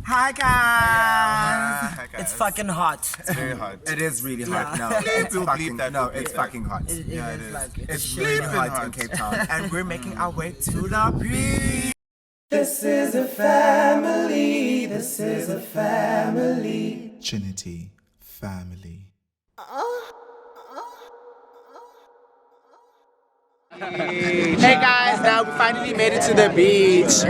Hi guys! Hi, guys. It's fucking hot. It's very hot. It is really hot. Yeah. No, it's We'll fucking bleep that, no, we'll bleep it's that. fucking hot. Yeah, it is. Like, it's It's really bleeping hot hot. in Cape Town, and we're making our way to the beach. This is a family. This is a family. Trinity family. Hey guys, now we finally made it to the beach.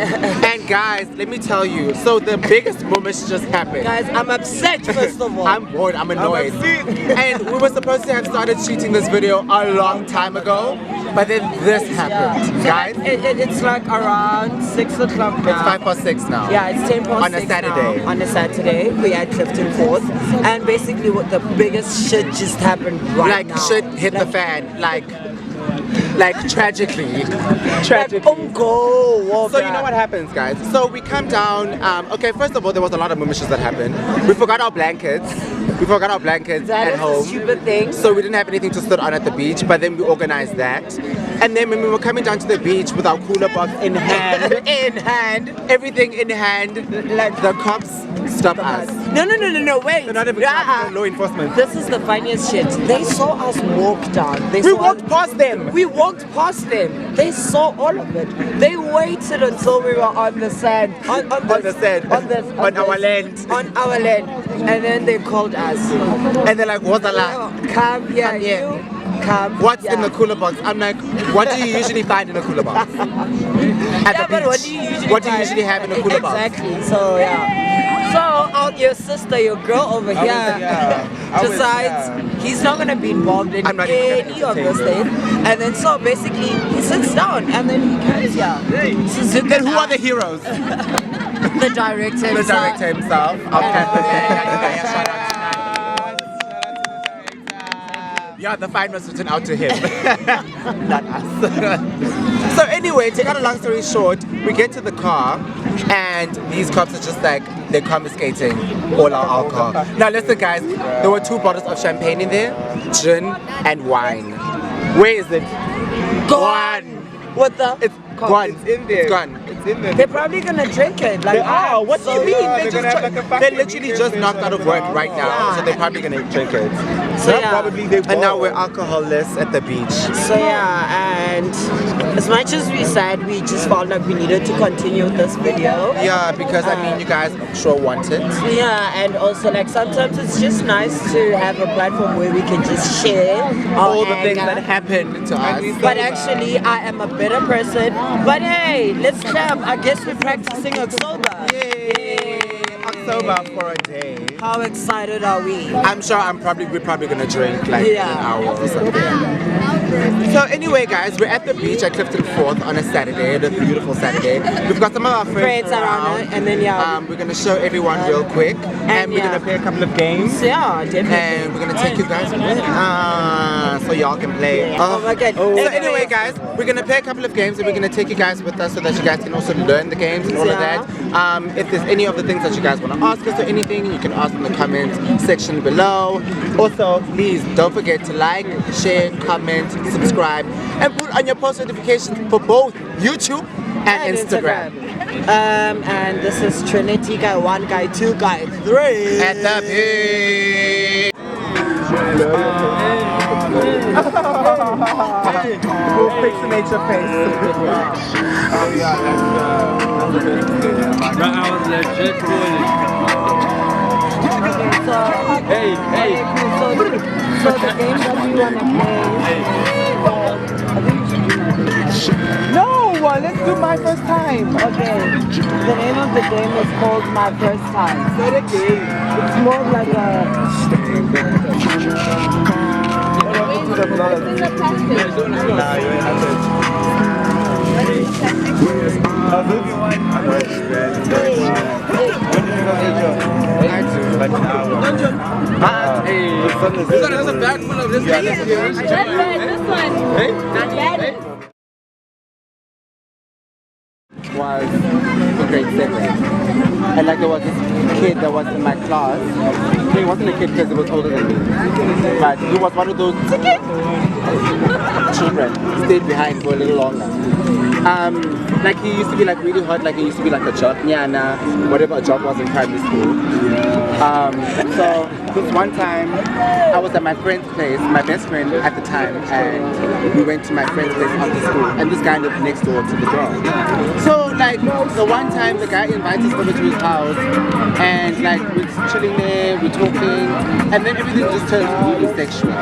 And guys, let me tell you, so the biggest moment just happened. Guys, I'm upset first of all. I'm bored, I'm annoyed. And we were supposed to have started shooting this video a long time ago, but then this happened. Guys, It's like around 6 o'clock now. it's 5 past 6 now. Yeah, it's 10 past On a 6 Saturday. now. On a Saturday, we at Clifton Fourth, and basically what the biggest shit just happened right now. Like shit hit the fan, like tragically. Like, go. So you know what happens, guys? So we come down. Okay, first of all, there was a lot of missions that happened. We forgot our blankets. That at is home. a stupid thing. So we didn't have anything to sit on at the beach, but then we organized that. And then when we were coming down to the beach with our cooler box in hand, everything in hand, like the cops stopped us. No, wait. They're not even law enforcement. This is the funniest shit. They saw us walk down. We walked past them. We walked past them. They saw all of it. They waited until we were on the sand. On the sand. On our land. On our land. And then they called us. And they're like, what's the lie? Come here, Come here. you. Come. What's here. in the cooler box? I'm like, what do you usually find in a cooler box? At Yeah, the but beach. what do you usually What do you find? usually have in a cooler box? Exactly. So yeah. So your sister, your girl over here decides he's not gonna be involved in I'm not even any gonna of this entertain thing. And then so basically he sits down and then he comes here. Suzuki, Then who are the heroes? the director? The director himself. Yeah, the fine was written out to him, not us. So anyway, to cut a long story short, we get to the car and these cops are just like, they're confiscating all our alcohol. Now listen guys, there were 2 bottles of champagne in there, gin and wine. Where is it? Gone. What the? It's gone. It's in there. It's gone. It's in there. They're probably gonna drink it. Like, What do you mean? yeah, they're gonna have like a They fucking literally meeting just knocked out of work right now, Yeah. so they're probably gonna drink it. So yeah. Probably they And now bought. we're alcoholless at the beach. So yeah, and as much as we said, we just felt like we needed to continue this video. Yeah, because I mean, you guys sure want it. Yeah, and also like sometimes it's just nice to have a platform where we can just share All the anger. things that happen to us. But actually, I am a better person. But hey, let's clap. I guess we're practicing October. Yay! October for a day. How excited are we? I'm sure we're probably gonna drink like in an hour or something. So anyway guys, we're at the beach at Clifton Fourth on a Saturday, a beautiful Saturday. We've got some of our friends around, and then yeah. We're gonna show everyone real quick, and we're yeah. gonna play a couple of games. So yeah, definitely. And we're gonna take you guys with so y'all can play. Oh my god. So anyway guys, we're gonna play a couple of games and we're gonna take you guys with us so that you guys can also learn the games and all of that. If there's any of the things that you guys want to ask us or anything, you can ask in the comments section below. Also, please don't forget to like, share, comment, subscribe, and put on your post notifications for both YouTube and Instagram. And this is Trinity guy 1, guy 2, guy 3. At the beach. We'll pixelate your face. Oh yeah, that's I was legit So the game that we want to play. No, let's do my first time. Okay, the name of the game is called My First Time. Say the game. It's more like a... There's a bag full of this. This one. Was in grade 7, and like there was this kid that was in my class. He wasn't a kid because he was older than me, but he was one of those children stayed behind for a little longer. Like he used to be like really hot, like he used to be like a job, whatever a job was in primary school. So this one time I was at my friend's place, my best friend at the time, and we went to my friend's place after school, and this guy lived next door to the girl. So like the one time the guy invited us over to his house, and like we're chilling there, we're talking, and then everything just turned really sexual.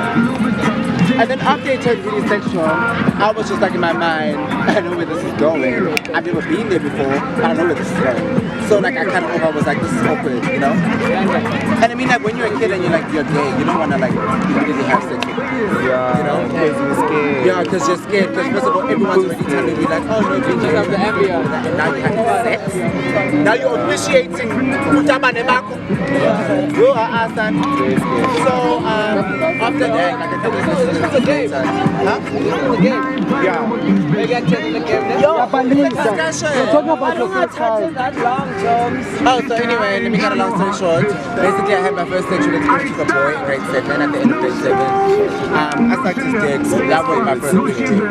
And then after it turned really sexual, I was just like in my mind, I know where this is going. I've never been there before, I don't know where this is going. So like I kind of was like, this is awkward, you know? And I mean like when you're a kid and you're gay, you don't want to like really have sex with them. Yeah, you know? Because you're scared. Yeah, because you're scared. Because first of all, everyone's already telling you like, oh no, you just have the embryo. And now you have sex. Now you're officiating. So after that, like a couple of This is a game. Huh? This is a game. yeah. Maybe I tell you the game now. Yo, Discussion. I don't have touches that long, Jones. Oh, so anyway, let me cut a long story short. Basically, I had my first sexual experience with a boy in grade 7 at the end of grade 7. I sucked his dick, so that was my first puberty.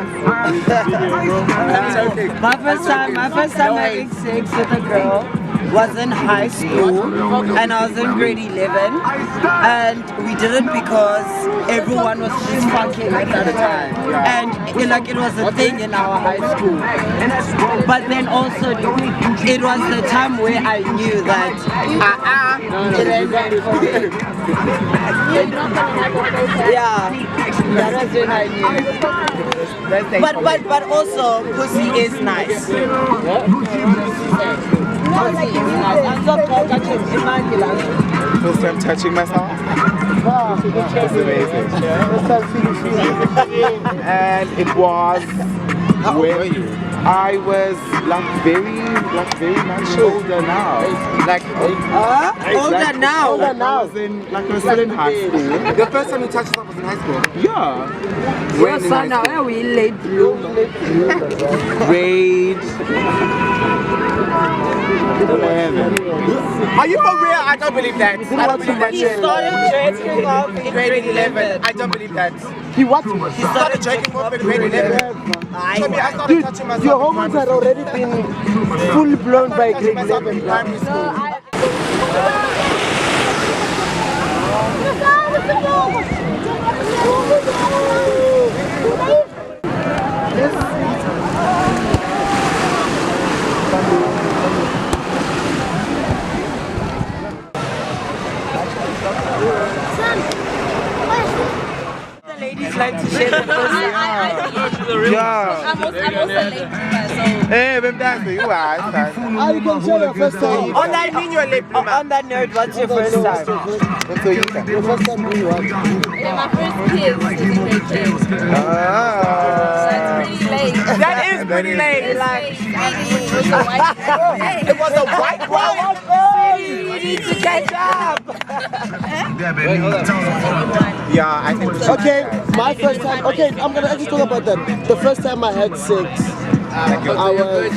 I'm joking. My first time having sex with a girl was in high school, and I was in grade 11, and we did it because everyone was just fucking at that time, and it was a thing in our high school. But then also it was the time where I knew that yeah, that was when I knew. But also pussy is nice. First time touching myself. That's amazing. And it was when I was like very much older now. Like Older now. I was still in high school. The first time you touched yourself was in high school? Yeah. Your son now, where we late bloomer. Grade 11. Are you for real? I don't believe that. I don't believe that He shit. started jerking off in grade 11. I don't believe that. He what? He started jerking off in grade 11. Show me, I started touching myself. Your in hormones primary had already been full blown by touching grade myself 11. in primary school. The ladies like to share their pussy. Yeah. I'm also late to that, so. Hey, babe, that's you are. You can share your first time. On that on that note, what's your first time? Your first time doing what? Yeah, my first kiss was in grade 10. So that's pretty late. That is pretty late. Like, It was a white It was a white one. you need to catch up. Yeah, I think. Okay, my first time. Okay, I'm gonna actually talk about that. The first time I had sex, I was.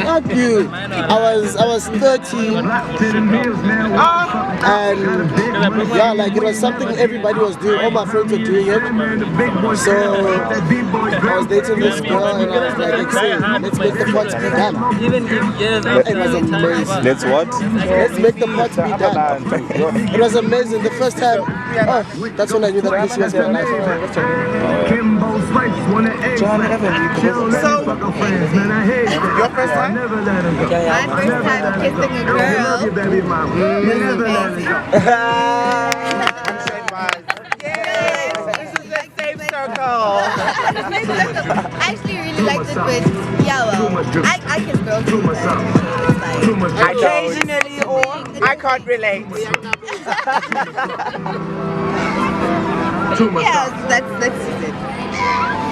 Not you. I was 13. And yeah, like it was something everybody was doing. All my friends were doing it. So I was dating this girl, and I was like, let's make the pots be done. It was amazing. Let's what? Let's make the pots be done. It was amazing. The first time, that's when I knew that this was my life. So, your first time? My first time kissing a girl. I'm sure it was. Yes, this is the safe circle. I actually really liked it, but yeah, well, I kiss girls too. Occasionally, or I can't relate. Yeah, that's it.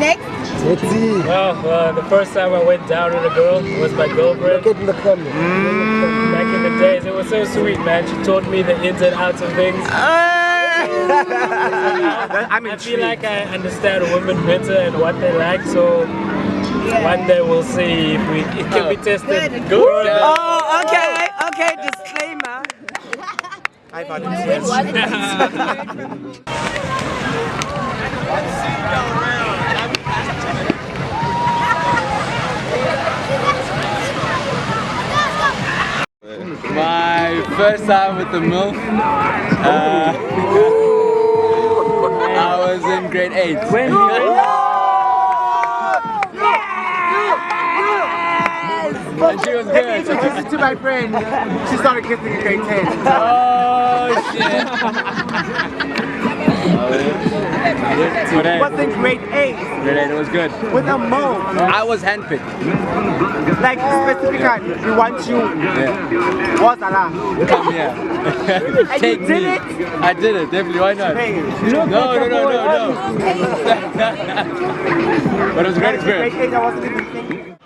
Next. Well, the first time I went down with a girl was my girlfriend. Get in the camera. Back in the days, it was so sweet, man. She taught me the ins and outs of things. I feel like I understand women better and what they like, so one day we'll see if it can be tested. Good. oh, okay, disclaimer. I thought it was. first time with the MILF. I was in grade 8. And she was good. Introduce it to my friend. She started kissing in grade 10. Oh shit. What's in grade 8? Grade 8, it was good. With a mole. I was handpicked. Like specifically, we want you. Yeah. What's Allah? Come here. And Take you did me. it? I did it, definitely. Why not? Hey. No. But it was a great experience. Grade 8, I wasn't even thinking.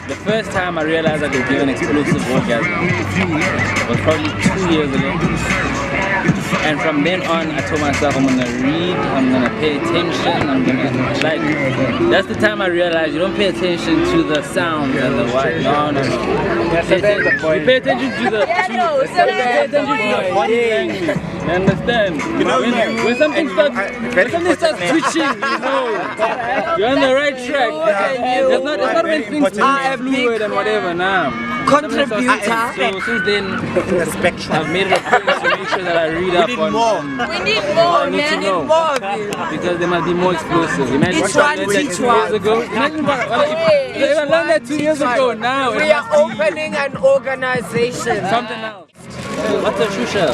The first time I realized I could give an explosive orgasm was probably 2 years ago. And from then on, I told myself I'm gonna read, I'm gonna pay attention, I'm gonna, like, that's the time I realized you don't pay attention to the sounds and the what. No. You pay attention to the body language. You understand? When something starts twitching, you know, you're on the right track. It's not when things are fluid and whatever now. Contributor. So since then, I've made it a point to make sure that I read up on. We need more, I need to man. know. More of you. Because they must be more explosive. Imagine Each if I one learned that teach 2 one. years ago. Imagine if I learned that 2 years ago now. We are opening an organization. Something else. What's a shusha?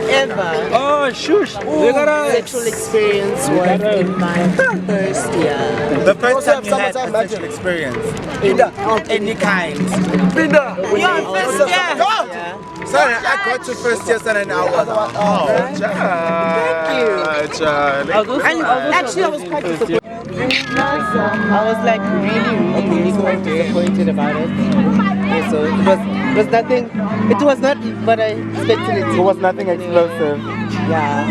Ever. Oh, shush. We got a Sexual experience was in my first year. The first time you had summertime a sexual experience. Of any kind. Your first year. Sorry, I got to first year and I was And actually, I was quite disappointed. I was like really quite disappointed about it. Yeah, so it was nothing. It was not what I expected it to. It was nothing explosive. Yeah.